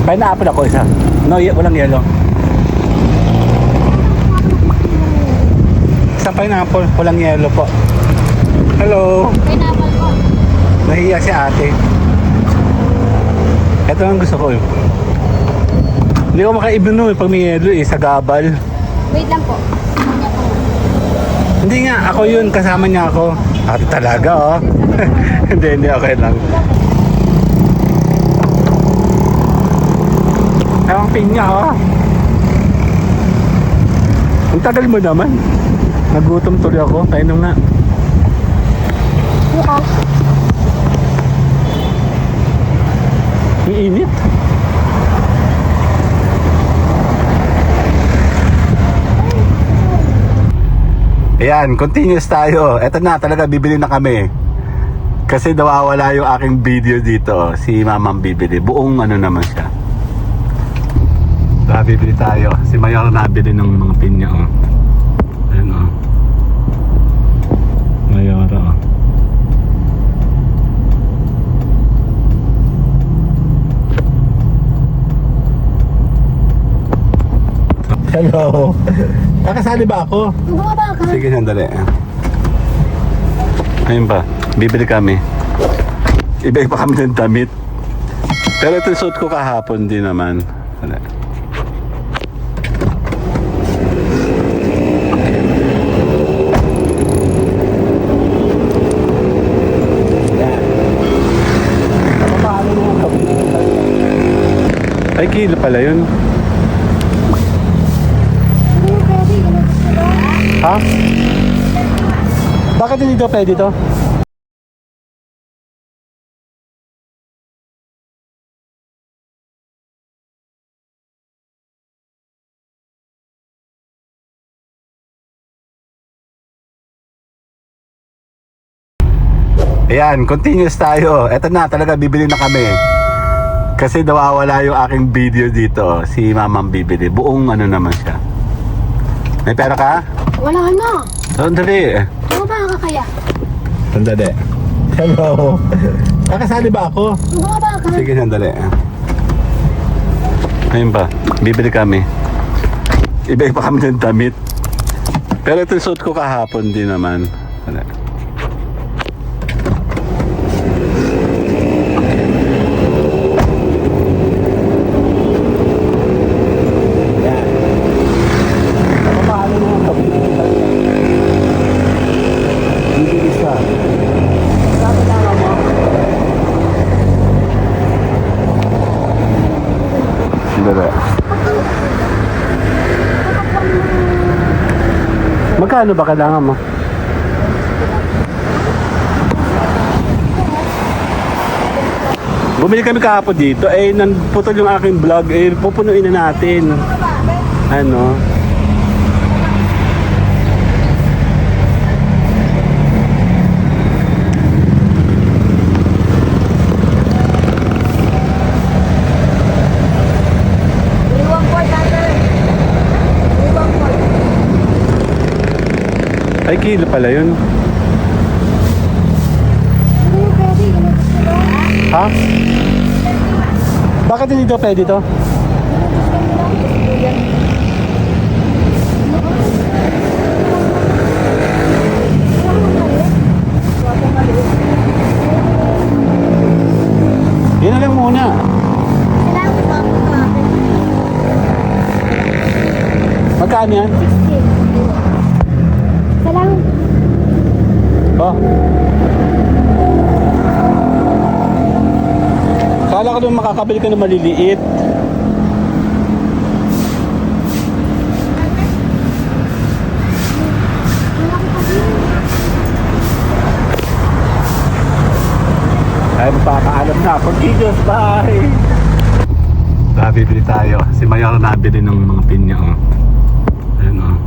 Pineapple ako isa. No, walang yellow. Isang pineapple, walang yellow po. Hello. Pineapple po. Nahiya si ate. Ito ang gusto ko eh. Hindi ko makaibon nun pag may yellow eh, sa gabal. Wait lang po. Kanya po. Hindi nga, ako yun, kasama niya ako. Ate talaga oh. Hindi, okay lang. Ang pinya oh. Ang tagal mo naman. Nagutom tuloy ako, kainom nga. Bukas. Ang init. Ayan, continuous tayo. Eto na, talaga bibili na kami. Kasi nawawala yung aking video dito. Si mamang bibili. Buong ano naman siya. Kaya bibili tayo. Si Mayor nabili ng mga pinya. Oh. Ayan oh. Mayor oh. Hello. Kakasali ba ako? Bumaba ka. Sige, sandali. Ayun pa, bibili kami. Iba pa kami ng damit. Pero ito suot ko kahapon din naman. Sandali. Ay, kilo pala yun. Ha? Bakit hindi daw pwede to? Ayan, continuous tayo. Eto na, talaga bibili na kami. Kasi nawawala yung aking video dito. Si mamang bibili. Buong ano naman siya. May pera ka? Wala na. Sandali. Bumaba ka kaya. Sandali. Hello. Kakasali ba ako? Bumaba ka. Sige, sandali. Ayun pa, bibili kami. Iba pa kami ng damit. Pero ito suot ko kahapon din naman. Sandali. Magkano ba kailangan mo? Bumili kami kahapon dito. Eh, naputol yung aking vlog. Eh, pupunuin na natin. Ano? Ay, kilo pala yun. Ha? Bakit hindi daw pwede to? Yun na lang muna. Magkano yan? Salamat. Oh. Kala ko nung makakabili ka ng maliliit. Ay, magpapaalam na ako. Gidos, bye! Bibili tayo. Si Mayor nabili ng mga pinya. Oh. Ayan oh.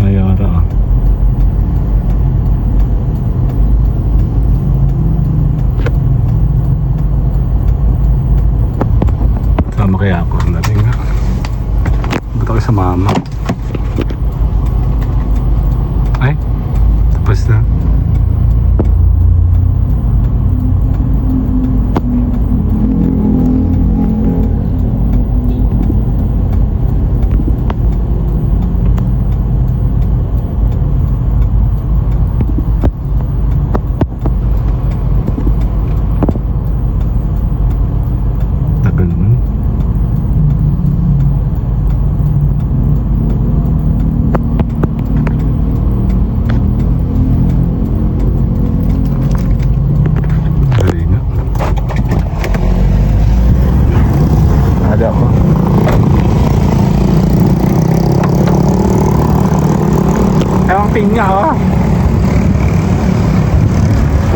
Mayor oh. Sama kaya ako. Dating nga. Ba't ako sa mama? Ay, tapos na.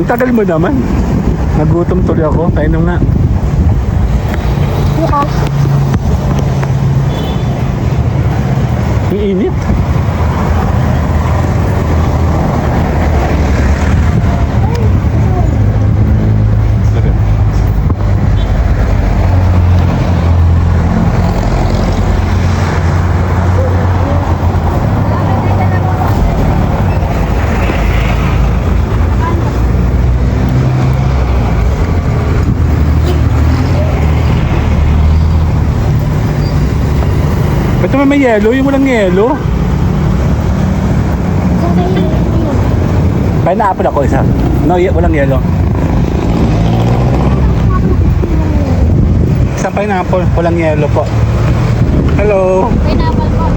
Ang tagal mo naman. Nagutom tuloy ako. Kainom nga. Bukas. Ang init. Ba't naman may yelo? Yung walang yelo. Pineapple ako isa. No, walang yelo. Isang pineapple, walang yelo po. Hello. Pineapple po.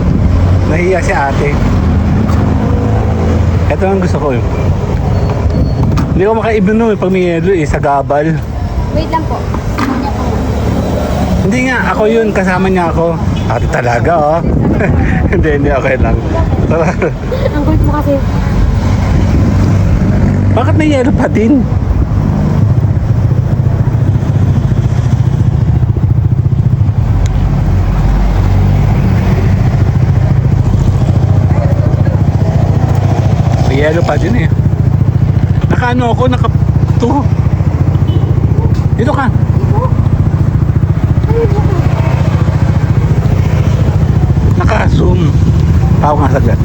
Nahiya si ate. Ito ang gusto ko. Hindi ko makaibinom pag may yelo sa gabal. Wait lang po. Kanya po. Hindi nga, ako yun. Kasama niya ako. Ate talaga, oh. Hindi, okay lang. Ang kulit mo kasi. Bakit may yelo pa din? May yelo pa din eh. Nakaano ako, naka-2. Dito ka. Naka-zoom. Tawag nga saglit.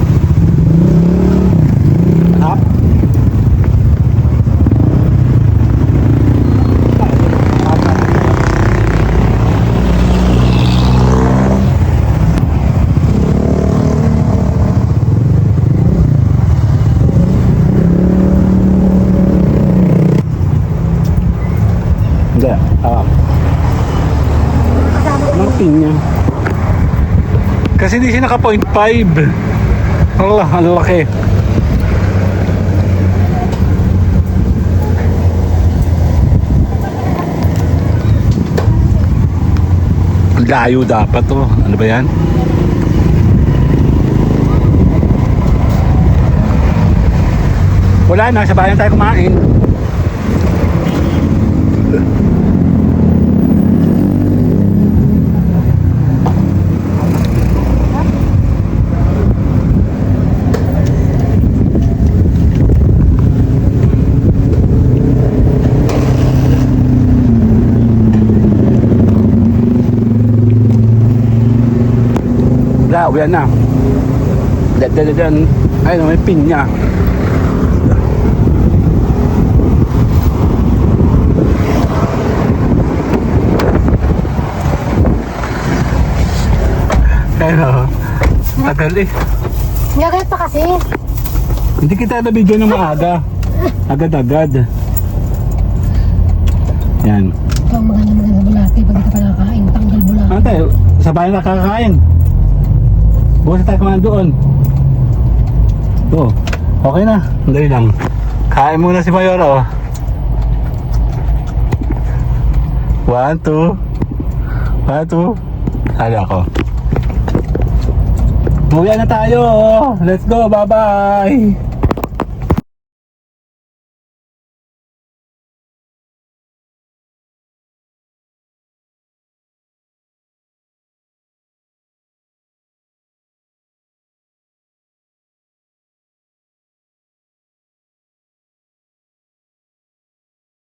Up. Hindi. Anong pinya? Kasi hindi siya naka 0.5. Allah, ang laki. Layo dapat to. Ano ba yan? Wala na, sa bayan tayo kumain. Wala, uwi na. Ayun, may pinya. Pero, tagal eh. Gagat pa kasi. Hindi kita nabigyan ng maaga. Agad-agad. Yan. Ito ang maganda bulate pag di ka pa nakakain. Tanggal bulate. Ano tayo? Sa bayan nakakain. Bukas tayo kumain doon. Oo. Okay na. Dali lang. Kain muna si Mayor, oh. 1, 2. 1, 2. Sali ako. Buwian na tayo. Let's go. Bye-bye.